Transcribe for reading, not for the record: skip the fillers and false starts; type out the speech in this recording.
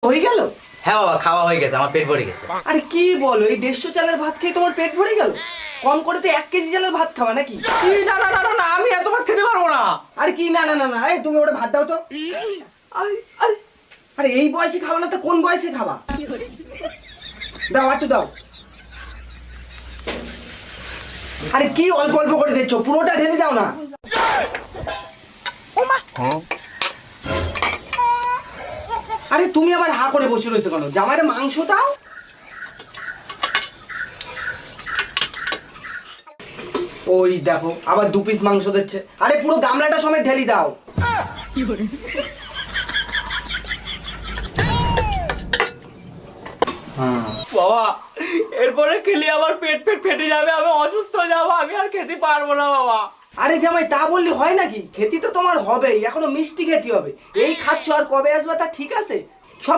হয়ে গেল? হ্যাঁ বাবা, খাওয়া হয়ে গেছে, আমার পেট ভরে গেছে। আরে কি বলো, এই 150 চালের ভাত খেয়ে তোমার পেট ভরে গেল? কম করে তো 1 কেজি চালের ভাত খাওয়া নাকি? না না না না, আমি এত ভাত খেতে পারবো না। আরে কি না না না না, এই তুমি ওটা ভাত দাও তো। আরে আরে আরে এই বয়সে খাওয়া না তো কোন বয়সে খাবা? দাও একটু দাও। আরে কি অল্প অল্প করে দিচ্ছ, পুরোটা ঢেলে দাও না। আরে তুমি আবার হা করে বসে রয়েছো কেন? জামাইরে মাংস দাও। ওই দেখো আবার 2 পিস মাংস দিচ্ছে। আরে পুরো গামলাটা সমেত ঢেলি দাও। বাবা, এরপরে খেলে আমার পেট ফেটে যাবে, আমি অসুস্থ হয়ে যাবো, আমি আর খেতে পারবো না বাবা। আরে জামাই তা বললি হয় নাকি? খেতে তো তোমার হবেই, এখনো মিষ্টি খেতে হবে। এই খাচ্ছ আর কবে আসবে তা ঠিক আছে? সব